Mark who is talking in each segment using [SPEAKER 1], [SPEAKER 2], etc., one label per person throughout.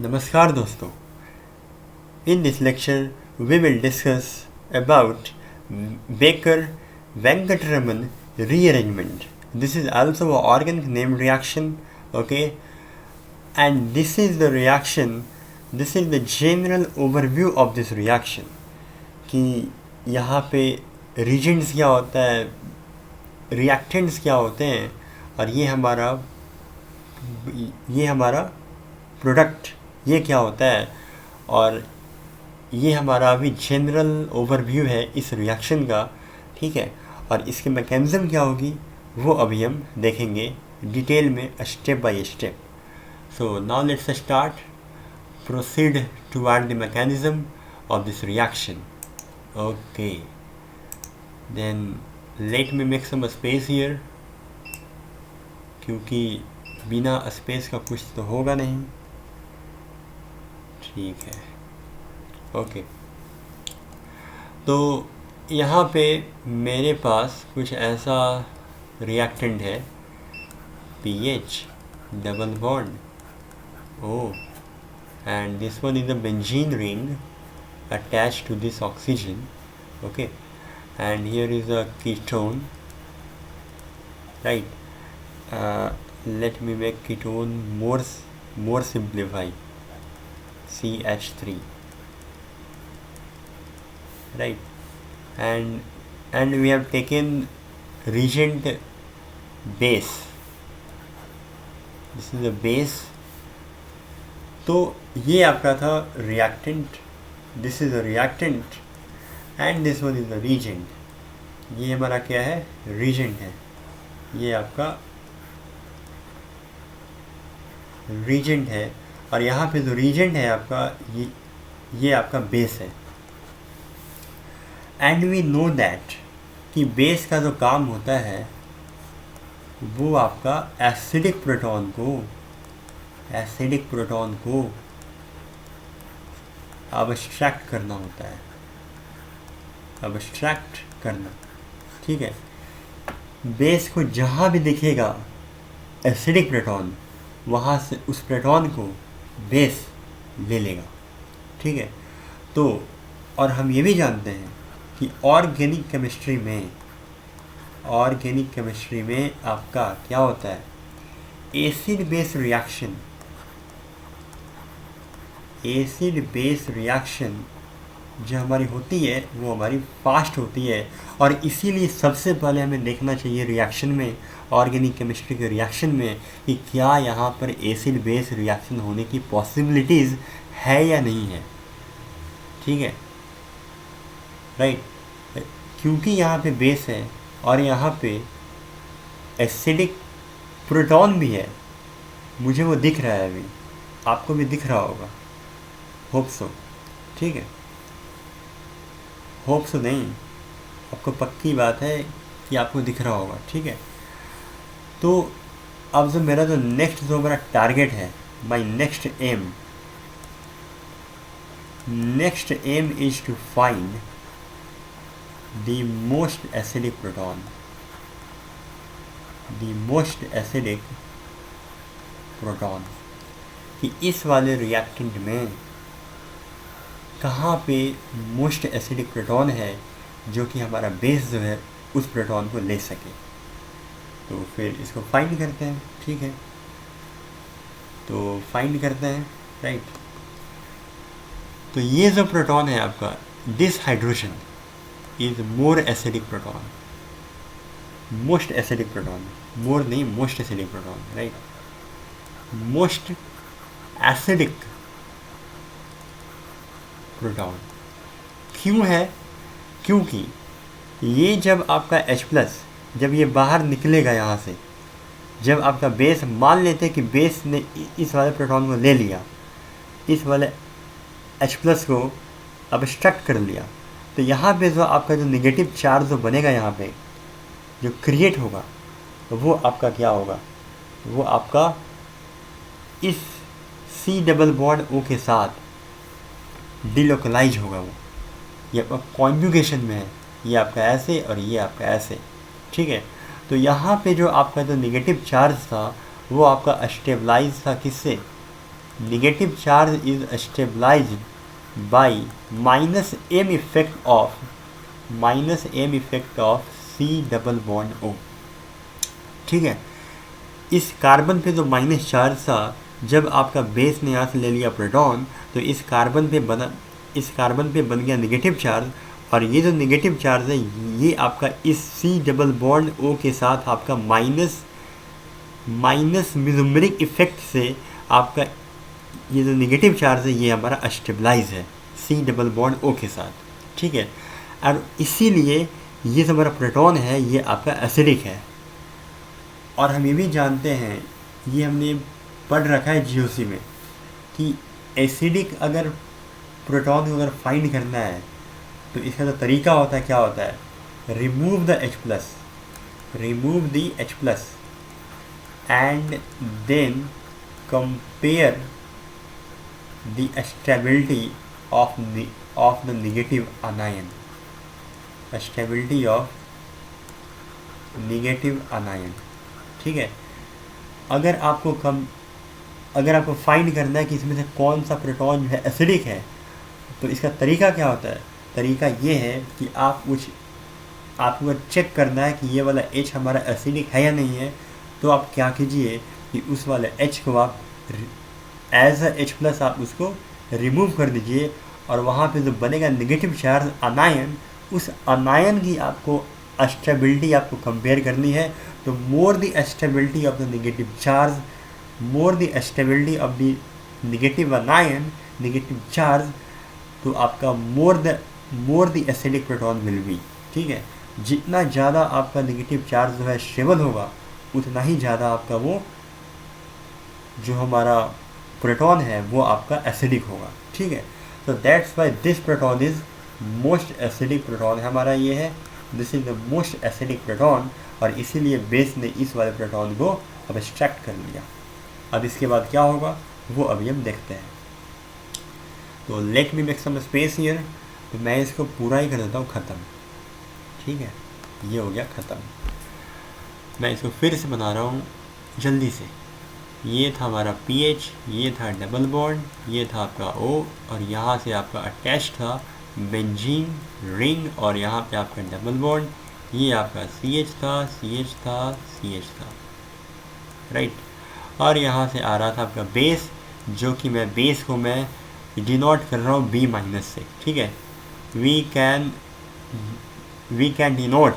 [SPEAKER 1] नमस्कार दोस्तों. In this lecture, we will discuss about Baker Venkataraman rearrangement. This is also an organic name reaction, okay? And this is the reaction. This is the general overview of this reaction. कि यहाँ पे reagents क्या होता है, reactants क्या होते हैं, और ये हमारा प्रोडक्ट ये क्या होता है, और ये हमारा अभी जनरल ओवरव्यू है इस रिएक्शन का. ठीक है, और इसके मैकेनिज्म क्या होगी वो अभी हम देखेंगे डिटेल में step by step. So now let's start proceed toward the mechanism of this reaction. Okay, then let me make some space here, क्योंकि बिना स्पेस का कुछ तो होगा नहीं. ठीक है, ओके. तो यहाँ पे मेरे पास कुछ ऐसा रिएक्टेंट है, PH double bond O, and this one is a benzene ring attached to this oxygen. Okay, and here is a ketone, right? Let me make ketone more simplify, CH3, right? And we have taken reagent base. This is the base. तो ये आपका था reactant. This is a reactant and this one is the reagent. ये हमारा क्या है, reagent है. ये आपका reagent है, और यहाँ पे जो reagent है आपका ये आपका base है. And we know that कि base का जो काम होता है वो आपका एसिडिक प्रोटॉन को अब्स्ट्रैक्ट करना होता है, अब्स्ट्रैक्ट करना. ठीक है, बेस को जहाँ भी दिखेगा एसिडिक प्रोटॉन, वहाँ से उस प्रोटॉन को बेस ले लेगा. ठीक है, तो और हम ये भी जानते हैं कि ऑर्गेनिक केमिस्ट्री में आपका क्या होता है, एसिड बेस रिएक्शन जो हमारी होती है वो हमारी फास्ट होती है. और इसीलिए सबसे पहले हमें देखना चाहिए रिएक्शन में, ऑर्गेनिक केमिस्ट्री के रिएक्शन में, कि क्या यहाँ पर एसिड बेस रिएक्शन होने की पॉसिबिलिटीज़ है या नहीं है. ठीक है, राइट. क्योंकि यहाँ पे बेस है और यहाँ पे एसिडिक प्रोटॉन भी है. मुझे वो दिख रहा है, अभी आपको भी दिख रहा होगा, होप सो. ठीक है, होप सो नहीं, आपको पक्की बात है कि आपको दिख रहा होगा. ठीक है, तो अब जो मेरा मेरा टारगेट है, my next aim is to find the most acidic proton, कि इस वाले रिएक्टेंट में कहाँ पे मोस्ट एसिडिक प्रोटॉन है जो कि हमारा बेस जो है उस प्रोटॉन को ले सके. तो फिर इसको फाइंड करते हैं. ठीक है, तो फाइंड करते हैं, राइट. तो ये जो प्रोटॉन है आपका, this hydrogen is more acidic proton, most acidic proton, more नहीं most acidic proton, right. Most acidic proton क्यों है, क्योंकि ये जब आपका H+ जब ये बाहर निकलेगा यहाँ से, जब आपका बेस, मान लेते कि बेस ने इस वाले प्रोटॉन को ले लिया, इस वाले H+ को अब्स्ट्रैक्ट कर लिया, तो यहाँ पे जो आपका जो नेगेटिव चार्ज जो बनेगा यहाँ पे जो क्रिएट होगा, वो आपका क्या होगा, वो आपका इस C डबल बॉन्ड O के साथ डिलोकलाइज होगा. वो ये आपका कॉन्जुगेशन में है, ये आपका ऐसे और ये आपका ऐसे. ठीक है, तो यहाँ पे जो आपका जो नेगेटिव चार्ज था वो आपका स्टेबलाइज था किससे, negative charge is stabilised by minus M effect of C double bond O. ठीक है, इस कार्बन पे जो माइनस चार्ज था, जब आपका बेस ने यहाँ से ले लिया प्रोटॉन, तो इस कार्बन पे बन गया नेगेटिव चार्ज, और ये जो नेगेटिव चार्ज है ये आपका इस सी डबल बॉन्ड ओ के साथ आपका माइनस मिजोमेरिक इफेक्ट से आपका ये जो नेगेटिव चार्ज है ये हमारा स्टेबलाइज है सी डबल बॉन्ड ओ के साथ। ठीक है, और इसीलिए ये जो हमारा प्रोटॉन है ये आपका एसिडिक है। और हम ये भी जानते हैं, ये हमने पढ़ रखा है जीओसी में, कि एसिडिक अगर प्रोटॉन को अगर फाइंड करना है तो इसका जो तरीका होता है क्या होता है, remove the H plus and then compare the stability of the negative anion, stability of negative anion. ठीक है, अगर आपको फाइंड करना है कि इसमें से कौन सा प्रोटॉन जो है एसिडिक है, तो इसका तरीका क्या होता है, तरीका ये है कि आपको चेक करना है कि ये वाला H हमारा एसिडिक है या नहीं है, तो आप क्या कीजिए कि उस वाले H को आप एज अ H प्लस आप उसको रिमूव कर दीजिए, और वहाँ पे जो बनेगा नेगेटिव चार्ज अनायन, उस अनायन की आपको स्टेबिलिटी आपको कंपेयर करनी है। तो more the stability of the negative charge, more the stability of the negative अनायन, negative charge, तो आपका more the acidic proton will be. ठीक है, जितना ज़्यादा आपका नेगेटिव चार्ज जो है स्टेबल होगा, उतना ही ज़्यादा आपका वो जो हमारा प्रोटॉन है वो आपका एसिडिक होगा। ठीक है, तो that's why this proton is most acidic proton हमारा ये है, this is the most acidic proton, और इसीलिए बेस ने इस वाले प्रोटॉन को अब एक्सट्रैक्ट कर लिया। अब इसके बाद क्या होगा वो अभी हम देखते हैं। तो let me make some space here, तो मैं इसको पूरा ही कर देता हूँ ख़त्म। ठीक है, ये हो गया ख़त्म। मैं इसको फिर से बना रहा हूँ जल्दी से। ये था हमारा पीएच, ये था डबल बॉन्ड, ये था आपका O, और यहाँ से आपका अटैच था बेंजीन रिंग, और यहाँ पे आपका डबल बॉन्ड, ये आपका CH था, राइट। और यहाँ से आ रहा था आपका बेस, जो कि मैं बेस को मैं डिनोट कर रहा हूँ B माइनस से। ठीक है, we can denote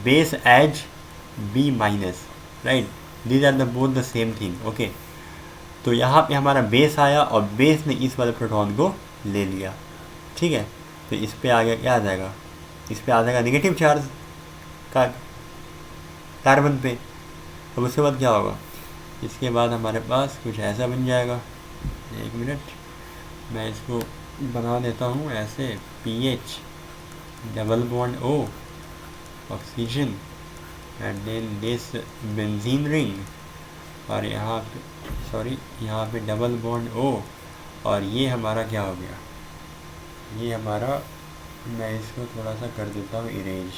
[SPEAKER 1] base as B minus, right, these are the both the same thing. Okay, तो यहाँ पे हमारा बेस आया और बेस ने इस वाले प्रोटॉन को ले लिया। ठीक है, तो इस पे आ गया, क्या आ जाएगा, इस पे आ जाएगा नेगेटिव चार्ज का कार्बन पे। अब उसके बाद क्या होगा, इसके बाद हमारे पास कुछ ऐसा बन जाएगा। एक मिनट, मैं इसको बना देता हूँ ऐसे, PH double bond O oxygen and then this benzene ring, और यहाँ पे डबल बॉन्ड O, और ये हमारा क्या हो गया, ये हमारा, मैं इसको थोड़ा सा कर देता हूँ इरेज,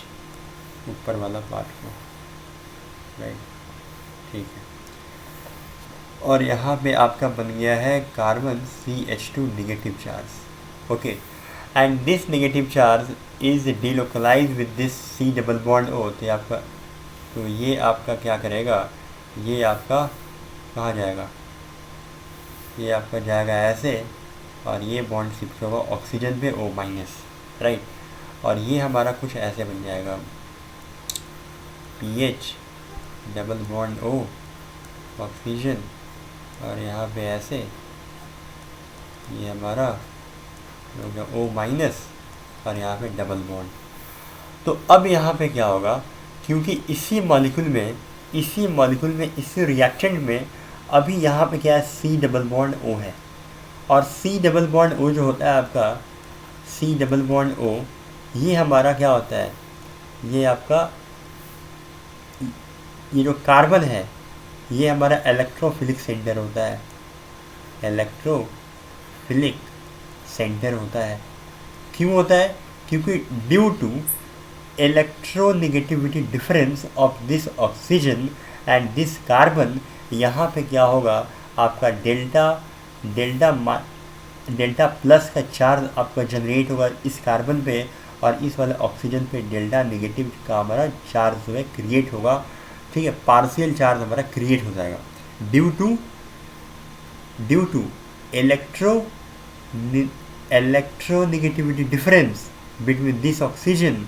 [SPEAKER 1] ऊपर वाला पार्ट को, राइट। ठीक है, और यहाँ पे आपका बन गया है carbon CH2 negative charge. Okay, and this negative charge is delocalise with this C double bond O। तो ये आपका क्या करेगा, ये आपका कहाँ जाएगा, ये आपका जाएगा ऐसे, और ये बॉन्ड शिफ्ट होगा ऑक्सीजन पे O माइनस, राइट। और ये हमारा कुछ ऐसे बन जाएगा, pH double bond O oxygen, और यहाँ पे ऐसे ये हमारा हो गया O माइनस, और यहाँ पे डबल बॉन्ड। तो अब यहाँ पे क्या होगा, क्योंकि इसी मॉलिक्यूल में इसी रिएक्टेंट में अभी यहाँ पे क्या है, C डबल बॉन्ड O है, और C डबल बॉन्ड O जो होता है आपका C डबल बॉन्ड O, ये हमारा क्या होता है, ये आपका ये जो कार्बन है ये हमारा इलेक्ट्रोफिलिक सेंटर होता है, इलेक्ट्रोफिलिक सेंटर होता है। क्यों होता है, क्योंकि due to electronegativity difference of this oxygen and this carbon, यहाँ पे क्या होगा, आपका डेल्टा डेल्टा प्लस का चार्ज आपका जनरेट होगा इस कार्बन पे, और इस वाले ऑक्सीजन पे डेल्टा नेगेटिव का हमारा चार्ज जो है क्रिएट होगा। ठीक है, पार्शियल चार्ज हमारा क्रिएट हो जाएगा due to electronegativity difference between this oxygen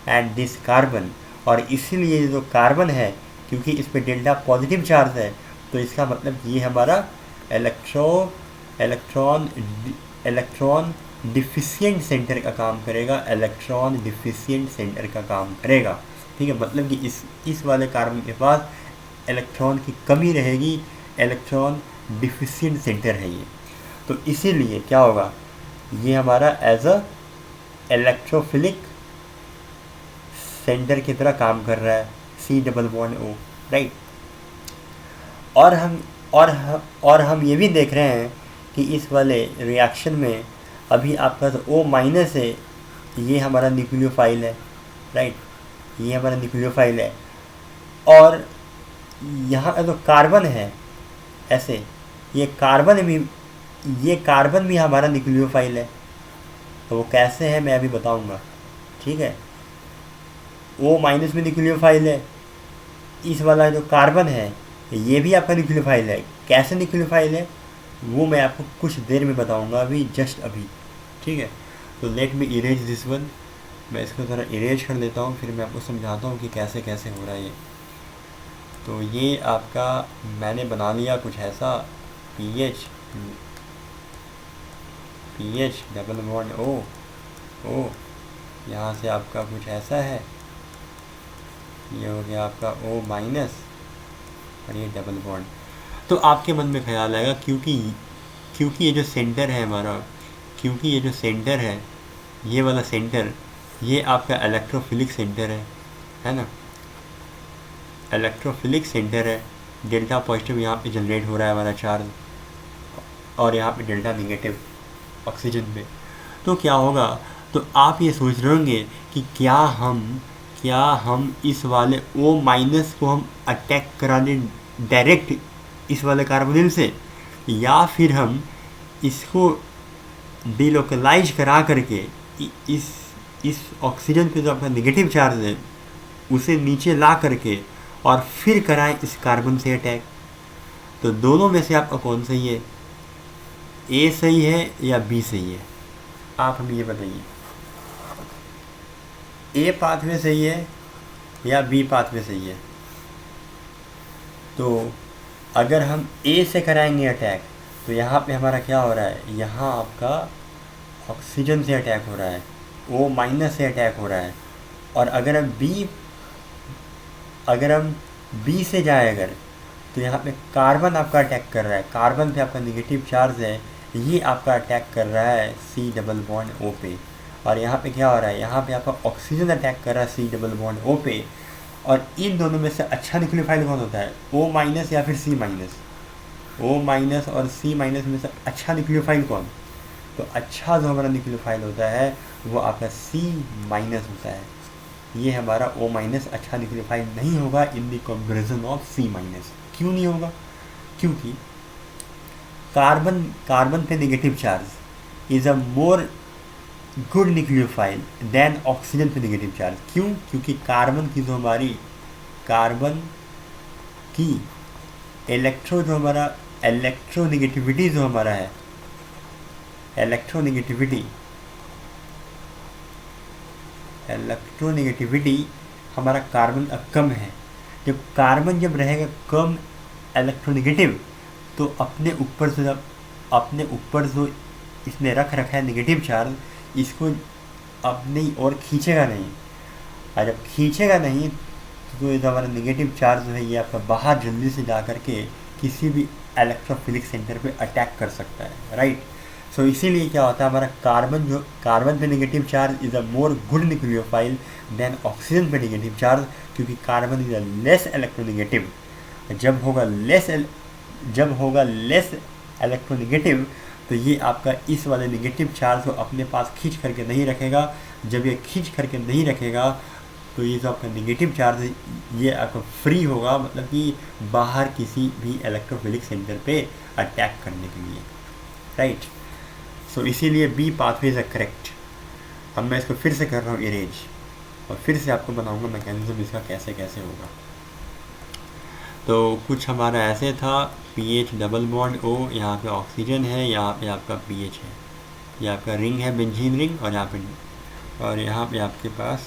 [SPEAKER 1] and this carbon. और इसीलिए जो कार्बन है, क्योंकि इस पे डेल्टा पॉजिटिव चार्ज है, तो इसका मतलब ये हमारा इलेक्ट्रॉन डिफिशिएंट सेंटर का काम करेगा, इलेक्ट्रॉन डिफिशिएंट सेंटर का काम करेगा। ठीक है, मतलब कि इस वाले कार्बन के पास इलेक्ट्रॉन की कमी रहेगी, इलेक्ट्रॉन डिफिशिएंट सेंटर है ये। तो इसीलिए क्या होगा, ये हमारा एज अ इलेक्ट्रोफिलिक सेंटर की तरह काम कर रहा है, C+O, राइट। और हम ये भी देख रहे हैं कि इस वाले रिएक्शन में अभी आपका जो O- है, ये हमारा न्यूक्लियोफाइल है, राइट, ये हमारा न्यूक्लियोफाइल है। और यहाँ का जो कार्बन है, ऐसे ये कार्बन भी हमारा न्यूक्लियोफाइल है। तो वो कैसे है मैं अभी बताऊंगा। ठीक है, O- में न्यूक्लियोफाइल है, इस वाला जो कार्बन है ये भी आपका न्यूक्लियोफाइल है। कैसे न्यूक्लियोफाइल है वो मैं आपको कुछ देर में बताऊंगा, अभी जस्ट अभी। ठीक है, तो let me erase this one, मैं इसको थोड़ा इरेज कर लेता हूँ, फिर मैं आपको समझाता हूँ कि कैसे कैसे हो रहा है ये। तो ये आपका मैंने बना लिया कुछ ऐसा, PH O, यहाँ से आपका कुछ ऐसा है, ये हो गया आपका O- और ये डबल बॉन्ड। तो आपके मन में ख्याल आएगा, क्योंकि ये जो सेंटर है हमारा, क्योंकि ये जो सेंटर है, ये वाला सेंटर, ये आपका इलेक्ट्रोफिलिक सेंटर है ना, इलेक्ट्रोफिलिक सेंटर है। डेल्टा पॉजिटिव यहाँ पे जनरेट हो रहा है हमारा चार्ज, और यहाँ पे डेल्टा नेगेटिव ऑक्सीजन पे। तो क्या होगा, तो आप ये सोच रहे होंगे कि क्या हम इस वाले O- को हम अटैक करा दें डायरेक्ट इस वाले कार्बोनिल से, या फिर हम इसको डिलोकलाइज करा करके इस ऑक्सीजन पे जो अपना नेगेटिव चार्ज है उसे नीचे ला करके और फिर कराएं इस कार्बन से अटैक। तो दोनों में से आपका कौन सही है, A सही है या B सही है? आप हमें ये बताइए, A पाथवे सही है या B पाथवे सही है? तो अगर हम A से कराएंगे अटैक, तो यहाँ पे हमारा क्या हो रहा है, यहाँ आपका ऑक्सीजन से अटैक हो रहा है, O- से अटैक हो रहा है। और अगर हम B से जाए अगर, तो यहाँ पे कार्बन आपका अटैक कर रहा है, कार्बन पे आपका नेगेटिव चार्ज है, ये आपका अटैक कर रहा है C+O पे। और यहाँ पे क्या हो रहा है, यहाँ पे आपका ऑक्सीजन अटैक कर रहा है C+O पे। और इन दोनों में से अच्छा न्यूक्लियोफाइल कौन होता है, O- या फिर C-? O- और C- में से अच्छा न्यूक्लियोफाइल कौन? तो अच्छा जो हमारा न्यूक्लियोफाइल होता है वो आपका C- होता है। ये हमारा O- अच्छा न्यूक्लियोफाइल नहीं होगा in the comparison of C-। क्यों नहीं होगा? क्योंकि कार्बन पे negative charge is a more good nucleophile than oxygen पे नेगेटिव चार्ज। क्यों? क्योंकि कार्बन की इलेक्ट्रोनेगेटिविटी जो हमारा है, इलेक्ट्रोनेगेटिविटी हमारा कार्बन कम है। जब रहेगा कम इलेक्ट्रोनेगेटिव, तो अपने ऊपर जो इसने रखा है नेगेटिव चार्ज, इसको अपनी ओर खींचेगा नहीं। और जब खींचेगा नहीं तो ये हमारा नेगेटिव चार्ज जो है ये आपका बाहर जल्दी से जा करके किसी भी इलेक्ट्रोफिलिक सेंटर पे अटैक कर सकता है, राइट। सो इसीलिए क्या होता है, हमारा कार्बन पे negative charge is a more good nucleophile than oxygen पे नेगेटिव चार्ज, क्योंकि carbon is a less electronegative. जब होगा लेस इलेक्ट्रोनेगेटिव, तो ये आपका इस वाले नेगेटिव चार्ज को अपने पास खींच करके नहीं रखेगा। जब ये खींच करके नहीं रखेगा, तो ये जो आपका नेगेटिव चार्ज है ये आपका फ्री होगा, मतलब कि बाहर किसी भी इलेक्ट्रोफिलिक सेंटर पे अटैक करने के लिए। राइट। सो इसीलिए B pathway is a correct. अब मैं इसको फिर से कर रहा हूँ इरेज, और फिर से आपको बताऊँगा मैकेनिज्म इसका कैसे कैसे होगा। तो कुछ हमारा ऐसे था, पीएच डबल बॉन्ड ओ, यहाँ पे ऑक्सीजन है, यहाँ पे आपका पीएच है, ये आपका रिंग है बेंजीन रिंग, और यहाँ पे आपके पास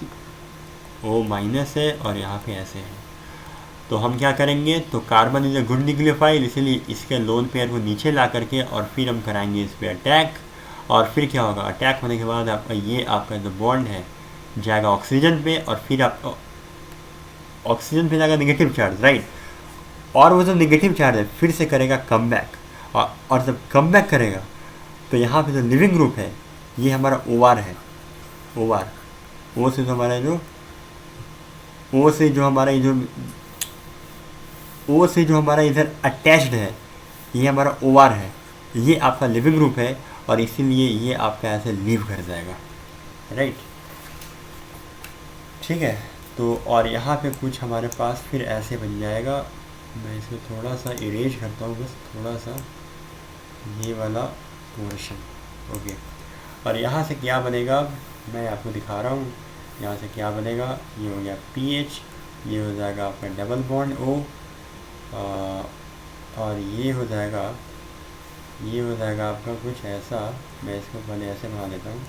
[SPEAKER 1] ओ माइनस है, और यहाँ पे ऐसे है। तो हम क्या करेंगे, तो carbon is a good nucleophile, इसीलिए इसके लोन पेयर को नीचे ला करके और फिर हम कराएंगे इस पर अटैक। और फिर क्या होगा, अटैक होने के बाद आपका ये आपका जो बॉन्ड है जाएगा ऑक्सीजन पे, और फिर आपका ऑक्सीजन पे जाएगा नेगेटिव चार्ज, राइट। और वो जो नेगेटिव चार्ज है फिर से करेगा कम बैक, और जब कम बैक करेगा तो यहाँ पे जो लिविंग ग्रुप है ये हमारा ओआर है, ओआर, ओ से जो हमारा जो ओ से जो हमारा जो ओ से जो हमारा इधर अटैच्ड है ये हमारा ओआर है, ये आपका लिविंग ग्रुप है, और इसीलिए ये आपका ऐसे लीव कर जाएगा, राइट। ठीक है, तो और यहाँ पे कुछ हमारे पास फिर ऐसे बन जाएगा। मैं इसको थोड़ा सा इरेज करता हूँ, बस थोड़ा सा ये वाला पोर्शन, ओके। और यहाँ से क्या बनेगा मैं आपको दिखा रहा हूँ। यहाँ से क्या बनेगा, ये हो गया पीएच, ये हो जाएगा आपका डबल बॉन्ड ओ, और ये हो जाएगा आपका कुछ ऐसा। मैं इसको पहले ऐसे बना देता हूँ,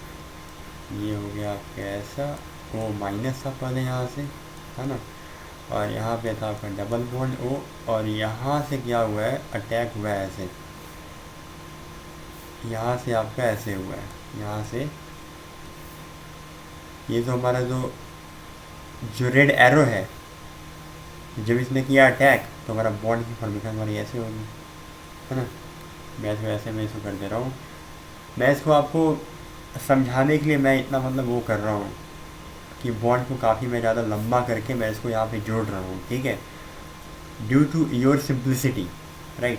[SPEAKER 1] ये हो गया आपका ऐसा, ओ माइनस था पहले यहाँ से, है ना, और यहाँ पे था आपका डबल बॉन्ड ओ, और यहाँ से क्या हुआ है, अटैक हुआ है ऐसे, यहाँ से आपका ऐसे हुआ है, यहाँ से ये जो हमारा जो रेड एरो है, जब इसने किया अटैक तो हमारा बॉन्ड की फॉर्मेशन हमारी ऐसे होगी, है ना। मैं इसको कर दे रहा हूँ। मैं इसको आपको समझाने के लिए मैं इतना मतलब वो कर रहा हूँ कि बॉन्ड को काफ़ी मैं ज़्यादा लंबा करके मैं इसको यहाँ पे जोड़ रहा हूँ, ठीक है, due to your simplicity, right.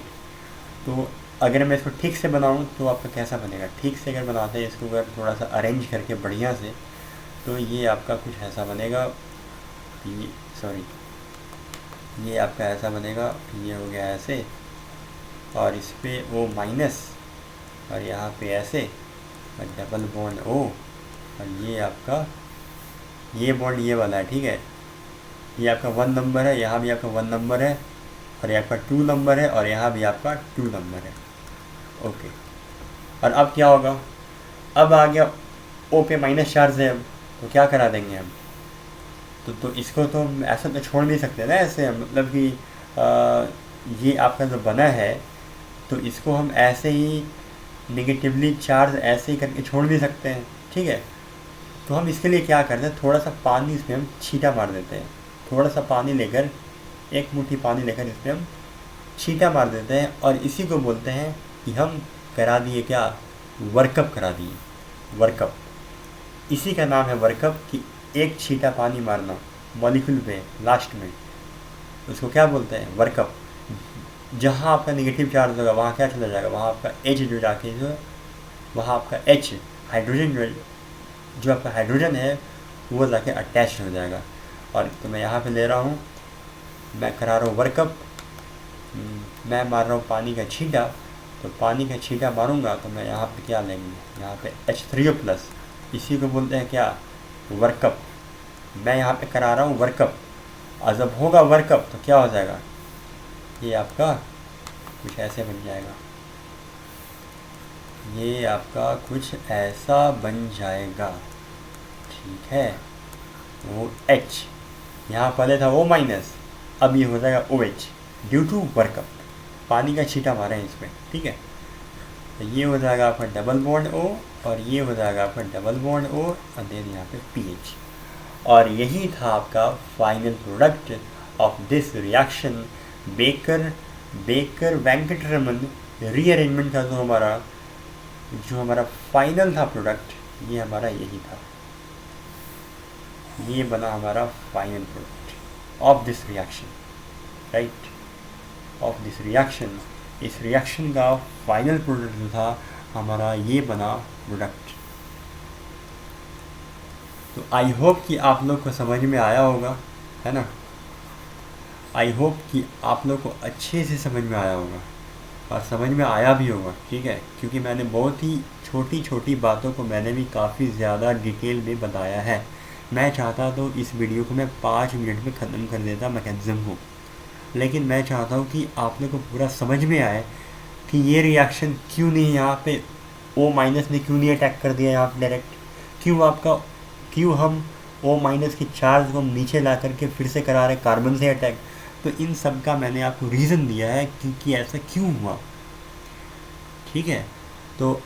[SPEAKER 1] तो अगर मैं इसको ठीक से बनाऊँ तो आपका कैसा बनेगा, ठीक से अगर बनाते हैं इसको, अगर थोड़ा सा अरेंज करके बढ़िया से, तो ये आपका कुछ ऐसा बनेगा, ये आपका ऐसा बनेगा, ये हो गया ऐसे, और इस पे ओ माइनस, और यहाँ पे ऐसे, और डबल बॉन्ड ओ, और ये आपका ये बॉन्ड ये वाला है, ठीक है, ये आपका 1 नंबर है, यहाँ भी आपका 1 नंबर है, और ये आपका 2 नंबर है, और यहाँ भी आपका 2 नंबर है, ओके। और अब क्या होगा, अब आ गया ओ पे माइनस चार्ज है, अब तो क्या करा देंगे हम, तो इसको तो हम ऐसा तो छोड़ नहीं सकते ना ऐसे, मतलब कि ये आपका जो बना है तो इसको हम ऐसे ही नेगेटिवली चार्ज ऐसे ही करके छोड़ नहीं सकते हैं, ठीक है। तो हम इसके लिए क्या करते हैं, थोड़ा सा पानी इसमें हम छींटा मार देते हैं, थोड़ा सा पानी लेकर, एक मुट्ठी पानी लेकर इसमें हम छींटा मार देते हैं, और इसी को बोलते हैं कि हम करा दिए क्या, वर्कअप करा दिए, वर्कअप, इसी का नाम है वर्कअप, कि एक छींटा पानी मारना मॉलिक्यूल पे लास्ट में, उसको क्या बोलते हैं, वर्कअप। जहाँ आपका नेगेटिव चार्ज होगा वहाँ क्या चला जाएगा, वहाँ आपका एच जो जाके जो वहाँ आपका एच हाइड्रोजन जो आपका हाइड्रोजन है वो जाके अटैच हो जाएगा। और तो मैं यहाँ पे ले रहा हूँ, मैं करा रहा हूँ वर्कअप, मैं मार रहा हूँ पानी का छींटा, तो पानी का छींटा मारूंगा तो मैं यहाँ पे क्या लेंगे, यहाँ पे H3O+, इसी को बोलते हैं क्या, वर्कअप। मैं यहाँ पे करा रहा हूँ वर्कअप, और जब होगा वर्कअप तो क्या हो जाएगा, ये आपका कुछ ऐसे बन जाएगा, ये आपका कुछ ऐसा बन जाएगा, ठीक है। वो H यहाँ पहले था O-, अब ये हो जाएगा OH ड्यू टू वर्कअप, पानी का छींटा मारे हैं इसमें, ठीक है। तो ये हो जाएगा आपका डबल बॉन्ड O, और ये हो जाएगा आपका डबल बॉन्ड O, और देन यहाँ पे पीएच। और यही था आपका final product of this reaction, baker Venkataraman rearrangement का जो हमारा फाइनल था प्रोडक्ट, ये हमारा यही था, ये बना हमारा final product of this reaction, right, of this reaction. इस रिएक्शन का फाइनल प्रोडक्ट जो था हमारा ये बना प्रोडक्ट। तो आई होप कि आप लोग को समझ में आया होगा, है ना, आई होप कि आप लोग को अच्छे से समझ में आया होगा। और समझ में आया भी होगा, ठीक है, क्योंकि मैंने बहुत ही छोटी छोटी बातों को मैंने भी काफ़ी ज़्यादा डिटेल में बताया है। मैं चाहता तो इस वीडियो को मैं 5 मिनट में ख़त्म कर देता मैकेनिज़्म को, लेकिन मैं चाहता हूँ कि आप लोग को पूरा समझ में आए कि ये रिएक्शन क्यों नहीं यहाँ पे O माइनस ने क्यों नहीं अटैक कर दिया यहाँ पे डायरेक्ट, क्यों हम O माइनस की चार्ज को नीचे ला करके फिर से करा रहे कार्बन से अटैक। तो इन सब का मैंने आपको रीज़न दिया है कि ऐसा क्यों हुआ, ठीक है। तो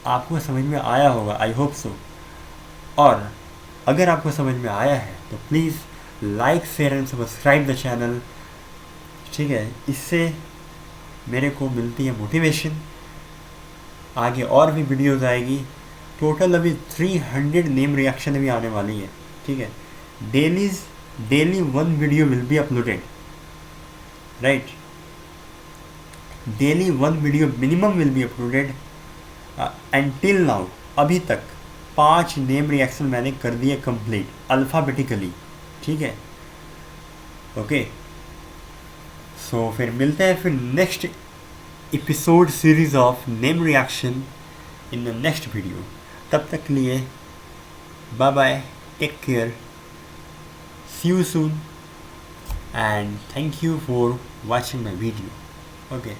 [SPEAKER 1] आपको समझ में आया होगा, आई होप सो। और अगर आपको समझ में आया है तो please like share and subscribe the channel, ठीक है। इससे मेरे को मिलती है मोटिवेशन, आगे और भी वीडियोस आएगी। टोटल अभी 300 नेम रिएक्शन भी आने वाली है, ठीक है। Daily 1 video will be uploaded, right. Daily 1 video minimum will be uploaded. Until now अभी तक 5 नेम रिएक्शन मैंने कर दिए कंप्लीट अल्फ़ाबेटिकली, ठीक है। ओके, सो फिर मिलते हैं फिर next episode series of name reaction in the next video. तब तक के लिए bye bye, take care, see you soon and thank you for watching my video. Okay.